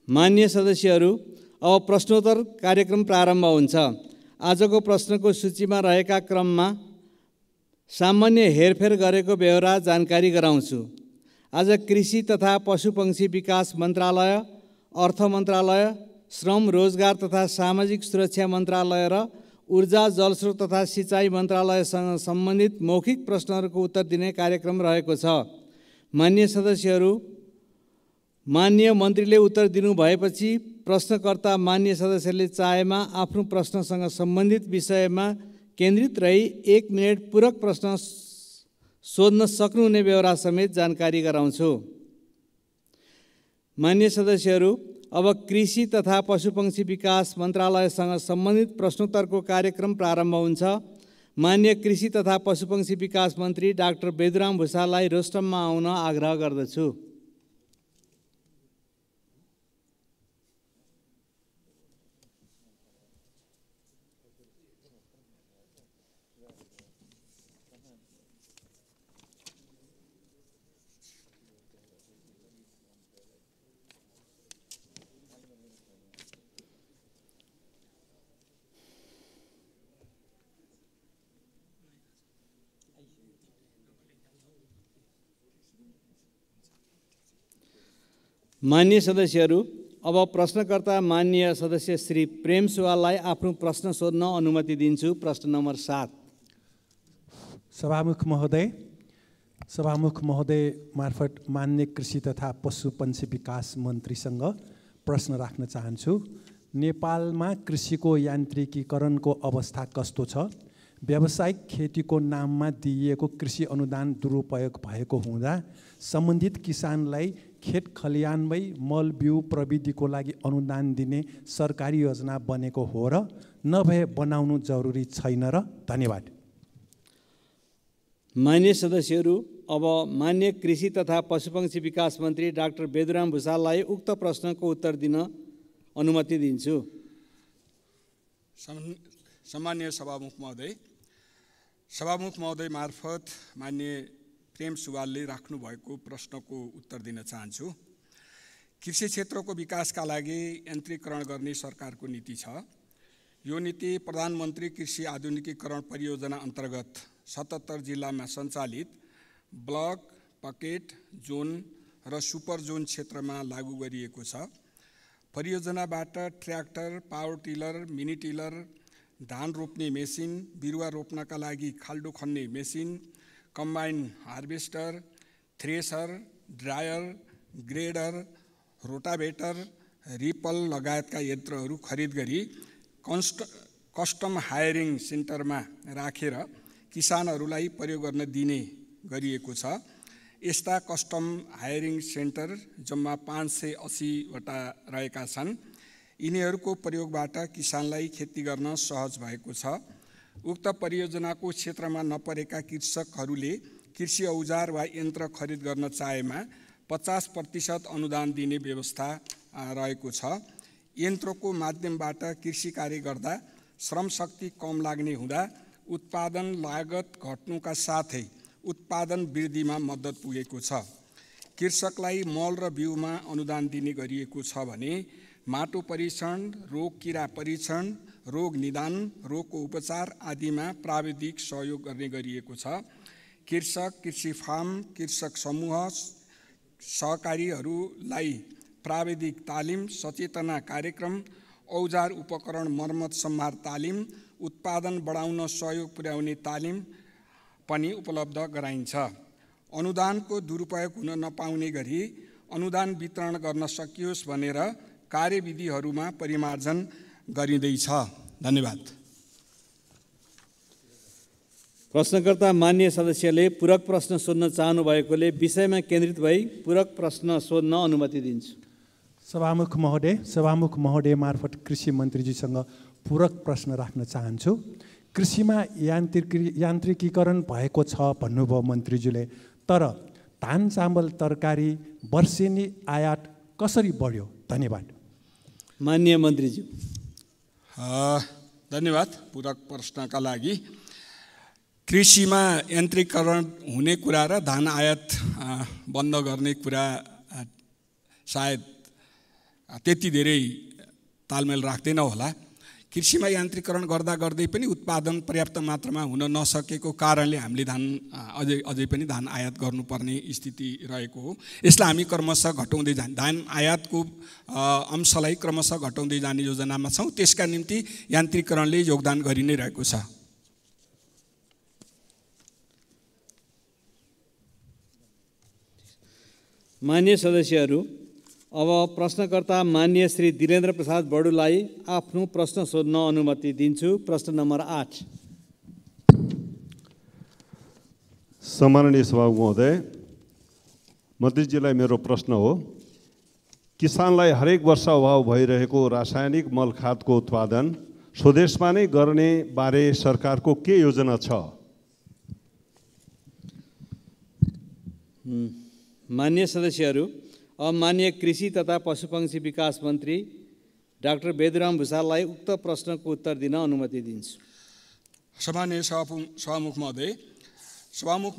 मान्य सदस्यहरू, अब प्रश्नोत्तर कार्यक्रम प्रारम्भ हुन्छ। आजको प्रश्नको सूचीमा रहेका क्रममा सामान्य हेरफेर गरेको बेहोरा जानकारी गराउँछु। आज कृषि तथा पशुपक्षी विकास मन्त्रालय, अर्थ मन्त्रालय, श्रम रोजगार तथा सामाजिक सुरक्षा मन्त्रालय र ऊर्जा जलस्रोत तथा सिँचाइ मन्त्रालयसँग सम्बन्धित मौखिक प्रश्नहरूको उत्तर दिने कार्यक्रम रहेको छ। मान्य सदस्यहरू, मान्य मन्त्रीले उत्तर दिनु भएपछि प्रश्नकर्ता मान्य सदस्यले चाहेमा आफ्नो प्रश्नसँग सम्बन्धित विषयमा केन्द्रित रही 1 मिनेट पूरक प्रश्न सोध्न सक्नुहुने बेहोरा समेत जानकारी गराउँछु। मान्य सदस्यहरू, अब कृषि तथा पशुपक्षी विकास मन्त्रालयसँग सम्बन्धित प्रश्नोत्तरको कार्यक्रम प्रारम्भ हुन्छ। मान्य कृषि तथा पशुपक्षी विकास मन्त्री डाक्टर बेदुराम भुषाललाई रोस्टममा आउन आग्रह गर्दछु। मान्य सदस्यहरू, अब प्रश्नकर्ता मान्य सदस्य श्री प्रेम सुवाललाई आफ्नो प्रश्न सोध्न अनुमति दिन्छु। प्रश्न नम्बर 7। सभामुख महोदय मार्फत मान्य कृषि तथा पशुपक्षी विकास मन्त्रीसँग प्रश्न राख्न चाहन्छु। नेपालमा कृषिको यान्त्रिकीकरणको अवस्था कस्तो छ? व्यावसायिक खेतीको नाममा दिइएको कृषि अनुदान दुरुपयोग भएको हुँदा सम्बन्धित किसानलाई खेत खलियानमै मल बिउ प्रविधिको लागि अनुदान दिने सरकारी योजना बनेको हो र नभए बनाउनु जरुरी छैन र? धन्यवाद। मान्य सदस्यहरू, अब मान्य कृषि तथा पशुपक्षी विकास मन्त्री डाक्टर बेदुराम भुषाललाई उक्त प्रश्नको उत्तर दिन अनुमति दिन्छु। सम्मान्य सभामुख महोदय मार्फत मान्य प्रेम सुवालले राख्नुभएको प्रश्नको उत्तर दिन चाहन्छु। कृषि क्षेत्रको विकासका लागि यन्त्रीकरण गर्ने सरकारको नीति छ। यो नीति प्रधानमन्त्री कृषि आधुनिकीकरण परियोजना अन्तर्गत 77 जिल्लामा सञ्चालित ब्लक, पकेट, जोन र सुपर जोन क्षेत्रमा लागू गरिएको छ। परियोजनाबाट tractor, power tiller, mini tiller, धान रोप्ने मेसिन, बिरुवा रोप्नका लागि खाल्डो खन्ने machine, combine harvester, thresher, dryer, grader, rotavator, रिपल लगायतका यन्त्रहरू खरिद गरी कस्टम हायरिङ सेन्टरमा राखेर किसानहरूलाई प्रयोग गर्न दिने गरिएको छ। यस्ता कस्टम हायरिङ सेन्टर जम्मा 580 वटा रहेका छन्। यिनीहरूको प्रयोगबाट किसानलाई खेती गर्न सहज भएको छ। उक्त परियोजनाको क्षेत्रमा नपरेका कृषकहरूले कृषि औजार वा यन्त्र खरिद गर्न चाहेमा 50% अनुदान दिने व्यवस्था रहेको छ। यन्त्रको माध्यमबाट कृषि कार्य गर्दा श्रम शक्ति कम लाग्ने हुँदा उत्पादन लागत घट्नुका साथै उत्पादन वृद्धिमा मद्दत पुगेको छ। कृषकलाई मल र बिउमा अनुदान दिने गरिएको छ भने माटो परीक्षण, रोग किरा परीक्षण, रोग निदान, रोगको उपचार आदिमा प्राविधिक सहयोग गर्ने गरिएको छ। कृषक, कृषि फार्म, कृषक समूह, सहकारीहरूलाई प्राविधिक तालिम, सचेतना कार्यक्रम, औजार उपकरण मर्मत सम्हार तालिम, उत्पादन बढाउन सहयोग पुर्याउने तालिम पनि उपलब्ध गराइन्छ। अनुदानको दुरुपयोग हुन नपाउने गरी अनुदान वितरण गर्न सकियोस् भनेर कार्यविधिहरूमा परिमार्जन गरिँदैछ। धन्यवाद। प्रश्नकर्ता मान्य सदस्यले पूरक प्रश्न सोध्न चाहनु भएकोले विषयमा केन्द्रित भई पूरक प्रश्न सोध्न अनुमति दिन्छु। सभामुख महोदय मार्फत कृषि मन्त्रीजीसँग पूरक प्रश्न राख्न चाहन्छु। कृषिमा यान्त्रिकीकरण भएको छ भन्नुभयो मन्त्रीज्यूले, तर धान चामल तरकारी वर्षेनी आयात कसरी बढ्यो? धन्यवाद। मान्य मन्त्रीज्यू। धन्यवाद पूरक प्रश्नका लागि। कृषिमा यन्त्रीकरण हुने कुरा र धान आयात बन्द गर्ने कुरा सायद त्यति धेरै तालमेल राख्दैन होला। कृषिमा यान्त्रिकरण गर्दा गर्दै पनि उत्पादन पर्याप्त मात्रामा हुन नसकेको कारणले हामीले अझै पनि धान आयात गर्नुपर्ने स्थिति रहेको हो। यसलाई हामी क्रमशः घटाउँदै धान आयातको अंशलाई क्रमशः घटाउँदै जाने योजनामा छौँ। त्यसका निम्ति यान्त्रिकरणले योगदान गरि नै रहेको छ। मान्य सदस्यहरू, अब प्रश्नकर्ता मान्य श्री दिलेन्द्र प्रसाद बडुलाई आफ्नो प्रश्न सोध्न अनुमति दिन्छु। प्रश्न नम्बर 8। सम्माननीय सभामुख महोदय, मन्त्रीजीलाई मेरो प्रश्न हो, किसानलाई हरेक वर्ष अभाव भइरहेको रासायनिक मल खादको उत्पादन स्वदेशमा नै गर्ने बारे सरकारको के योजना छ? मान्य सदस्यहरू, अब मान्य कृषि तथा पशुपक्षी विकास मन्त्री डाक्टर बेदुराम भुषाललाई उक्त प्रश्नको उत्तर दिन अनुमति दिन्छु। सम्माननीय सभामुख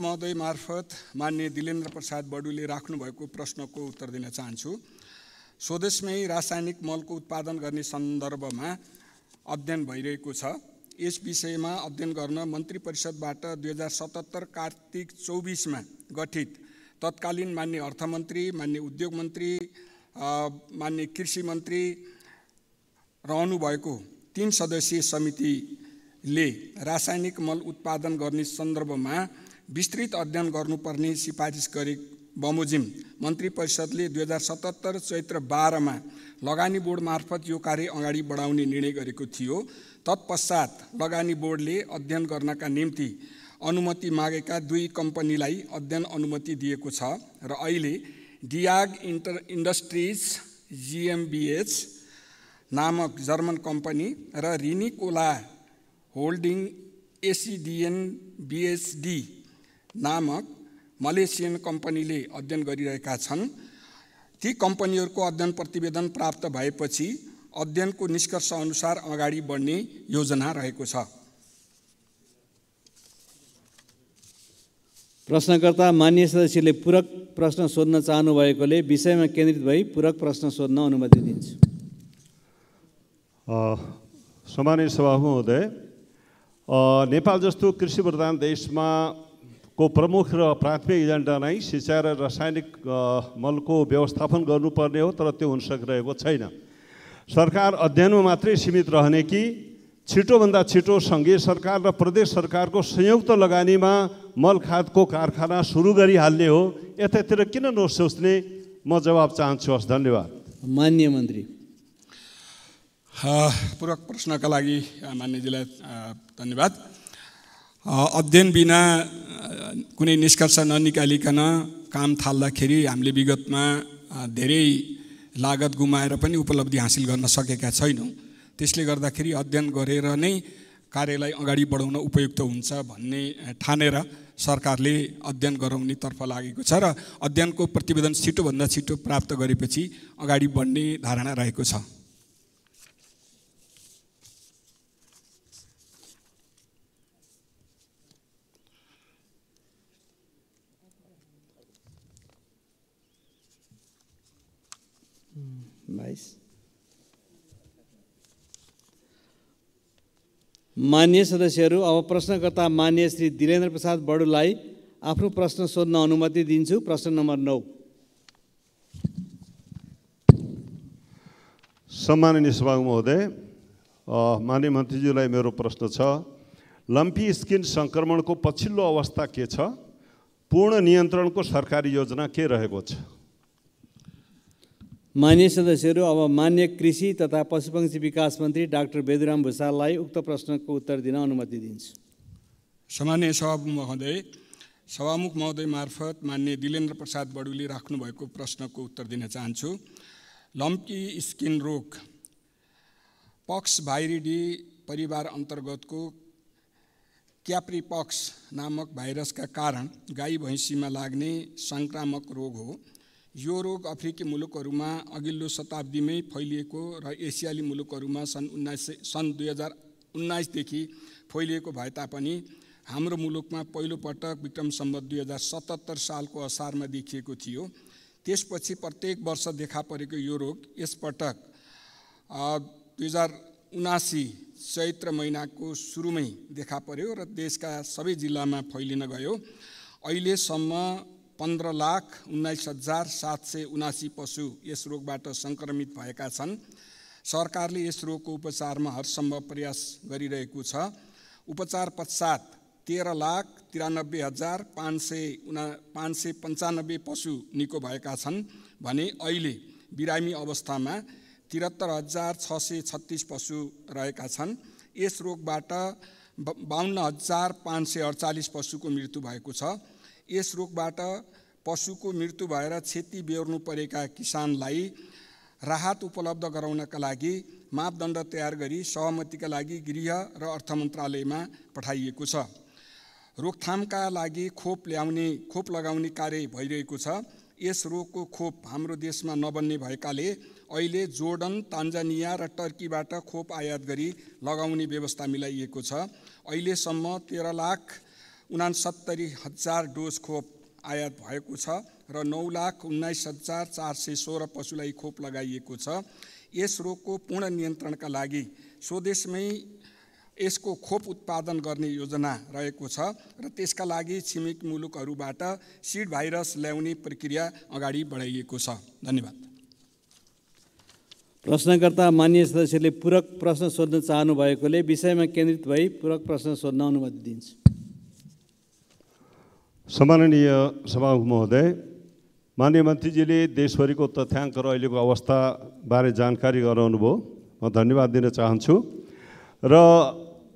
महोदय मार्फत मान्य दिलेन्द्र प्रसाद बडुले राख्नुभएको प्रश्नको उत्तर दिन चाहन्छु। स्वदेशमै रासायनिक मलको उत्पादन गर्ने सन्दर्भमा अध्ययन भइरहेको छ। यस विषयमा अध्ययन गर्न मन्त्री परिषदबाट 2077 कार्तिक 24मा गठित तत्कालीन मान्य अर्थमन्त्री, मान्य उद्योग मन्त्री, मान्य कृषि मन्त्री रहनुभएको 3 सदस्यीय समितिले रासायनिक मल उत्पादन गर्ने सन्दर्भमा विस्तृत अध्ययन गर्नुपर्ने सिफारिस गरे बमोजिम मन्त्री परिषदले 2077 चैत्र 12मा लगानी बोर्ड मार्फत यो कार्य अगाडि बढाउने निर्णय गरेको थियो। तत्पश्चात लगानी बोर्डले अध्ययन गर्नका निम्ति अनुमति मागेका 2 कम्पनीलाई अध्ययन अनुमति दिएको छ र अहिले डियाग इन्डस्ट्रिज GmbH नामक जर्मन कम्पनी र रिनिकोला होल्डिङ ACDN BSD नामक मलेसियन कम्पनीले अध्ययन गरिरहेका छन्। ती कम्पनीहरूको अध्ययन प्रतिवेदन प्राप्त भएपछि अध्ययनको निष्कर्ष अनुसार अगाडि बढ्ने योजना रहेको छ। प्रश्नकर्ता मान्य सदस्यले पूरक प्रश्न सोध्न चाहनु भएकोले विषयमा केन्द्रित भई पूरक प्रश्न सोध्न अनुमति दिन्छु। सम्माननीय सभामुख महोदय, नेपाल जस्तो कृषि प्रधान देशमा को प्रमुख र प्राथमिक एजेन्डा नै सिँचाइ र रासायनिक मलको व्यवस्थापन गर्नुपर्ने हो, तर त्यो हुन सकिरहेको छैन। सरकार अध्ययनमा मात्रै सीमित रहने कि छिटोभन्दा छिटो सङ्घीय सरकार र प्रदेश सरकारको संयुक्त लगानीमा मल खादको कारखाना सुरु गरिहाल्ने हो? यतातिर किन नसोच्ने? म जवाब चाहन्छु। हस्, धन्यवाद। मान्य मन्त्री। पूरक प्रश्नका लागि मान्यजीलाई धन्यवाद। अध्ययन बिना कुनै निष्कर्ष ननिकालिकन काम थाल्दाखेरि हामीले विगतमा धेरै लागत गुमाएर पनि उपलब्धि हासिल गर्न सकेका छैनौँ। त्यसले गर्दाखेरि अध्ययन गरेर नै कार्यलाई अगाडि बढाउन उपयुक्त हुन्छ भन्ने ठानेर सरकारले अध्ययन गराउनेतर्फ लागेको छ र अध्ययनको प्रतिवेदन छिटोभन्दा छिटो प्राप्त गरेपछि अगाडि बढ्ने धारणा रहेको छ। मान्य सदस्यहरू, अब प्रश्नकर्ता मान्य श्री दिलेन्द्र प्रसाद बडुलाई आफ्नो प्रश्न सोध्न अनुमति दिन्छु। प्रश्न नम्बर 9। सम्माननीय सभामुख महोदय, माननीय मन्त्रीज्यूलाई मेरो प्रश्न छ, लम्पी स्किन सङ्क्रमणको पछिल्लो अवस्था के छ? पूर्ण नियन्त्रणको सरकारी योजना के रहेको छ? मान्य सदस्यहरू, अब मान्य कृषि तथा पशुपक्षी विकास मन्त्री डाक्टर बेदुराम भुषाललाई उक्त प्रश्नको उत्तर दिन अनुमति दिन्छु। सम्माननीय सभामुख महोदय मार्फत मान्य दिलेन्द्र प्रसाद बडुले राख्नुभएको प्रश्नको उत्तर दिन चाहन्छु। लम्पी स्किन रोग पक्स भाइरिडी परिवार अन्तर्गतको क्याप्रीपक्स नामक भाइरसका कारण गाई भैँसीमा लाग्ने सङ्क्रामक रोग हो। यो रोग अफ्रिकी मुलुकहरूमा अघिल्लो शताब्दीमै फैलिएको र एसियाली मुलुकहरूमा सन् 2019देखि फैलिएको भए तापनि हाम्रो मुलुकमा पहिलोपटक विक्रम सम्वत 2077 सालको असारमा देखिएको थियो। त्यसपछि प्रत्येक वर्ष देखा परेको यो रोग यसपटक 2079 चैत्र महिनाको सुरुमै देखा पर्यो र देशका सबै जिल्लामा फैलिन गयो। अहिलेसम्म 15,19,779 पशु यस रोगबाट सङ्क्रमित भएका छन्। सरकारले यस रोगको उपचारमा हरसम्भव प्रयास गरिरहेको छ। उपचार पश्चात 13,93,595 पशु निको भएका छन् भने अहिले बिरामी अवस्थामा 73,636 पशु रहेका छन्। यस रोगबाट 52,548 पशुको मृत्यु भएको छ। यस रोगबाट पशुको मृत्यु भएर क्षति बेहोर्नु परेका किसानलाई राहत उपलब्ध गराउनका लागि मापदण्ड तयार गरी सहमतिका लागि गृह र अर्थ मन्त्रालयमा पठाइएको छ। रोकथामका लागि खोप लगाउने कार्य भइरहेको छ। यस रोगको खोप हाम्रो देशमा नबन्ने भएकाले अहिले जोर्डन, तान्जानिया र टर्कीबाट खोप आयात गरी लगाउने व्यवस्था मिलाइएको छ। अहिलेसम्म 13,69,000 डोज खोप आयात भएको छ र 9,19,416 पशुलाई खोप लगाइएको छ। यस रोगको पूर्ण नियन्त्रणका लागि स्वदेशमै यसको खोप उत्पादन गर्ने योजना रहेको छ र त्यसका लागि छिमेकी मुलुकहरूबाट सिड भाइरस ल्याउने प्रक्रिया अगाडि बढाइएको छ। धन्यवाद। प्रश्नकर्ता माननीय सदस्यले पूरक प्रश्न सोध्न चाहनु भएकोले विषयमा केन्द्रित भई पूरक प्रश्न सोध्न अनुमति दिन्छु। सम्माननीय सभामुख महोदय, माननीय मन्त्रीजीले देशभरिको तथ्याङ्क र अहिलेको अवस्थाबारे जानकारी गराउनुभयो। म धन्यवाद दिन चाहन्छु। र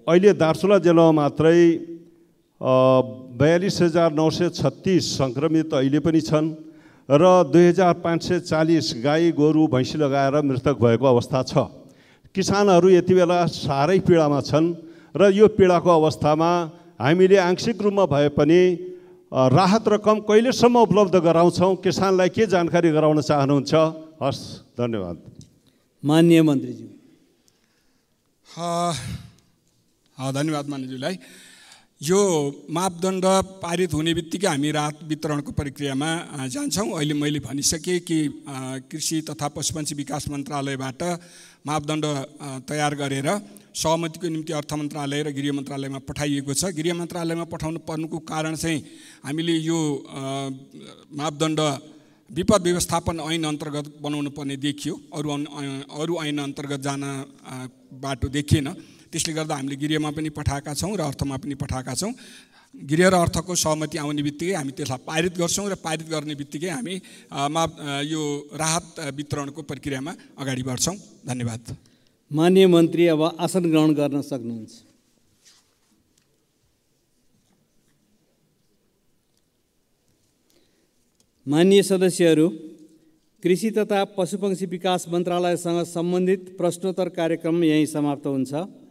अहिले दार्चुला जिल्लामा मात्रै 42,936 सङ्क्रमित अहिले पनि छन् र 2,540 गाई गोरु भैँसी लगाएर मृतक भएको अवस्था छ। किसानहरू यति बेला साह्रै पीडामा छन् र यो पीडाको अवस्थामा हामीले आंशिक रूपमा भए पनि राहत रकम कहिलेसम्म उपलब्ध गराउँछौँ, किसानलाई के जानकारी गराउन चाहनुहुन्छ? हस्, धन्यवाद। माननीय मन्त्रीज्यू। धन्यवाद माननीयज्यूलाई। यो मापदण्ड पारित हुने बित्तिकै हामी राहत वितरणको प्रक्रियामा जान्छौँ। अहिले मैले भनिसकेँ कि कृषि तथा पशुपन्छी विकास मन्त्रालयबाट मापदण्ड तयार गरेर सहमतिको निम्ति अर्थ मन्त्रालय र गृह मन्त्रालयमा पठाइएको छ। गृह मन्त्रालयमा पठाउनु पर्नुको कारण चाहिँ हामीले यो मापदण्ड विपद व्यवस्थापन ऐन अन्तर्गत बनाउनु पर्ने देखियो। अरू ऐन अन्तर्गत जान बाटो देखिएन। त्यसले गर्दा हामीले गृहमा पनि पठाएका छौँ र अर्थमा पनि पठाएका छौँ। गृह र अर्थको सहमति आउने बित्तिकै हामी त्यसलाई पारित गर्छौँ र पारित गर्ने बित्तिकै हामी यो राहत वितरणको प्रक्रियामा अगाडि बढ्छौँ। धन्यवाद। माननीय मन्त्री अब आसन ग्रहण गर्न सक्नुहुन्छ। माननीय सदस्यहरू, कृषि तथा पशुपक्षी विकास मन्त्रालयसँग सम्बन्धित प्रश्नोत्तर कार्यक्रम यहीँ समाप्त हुन्छ।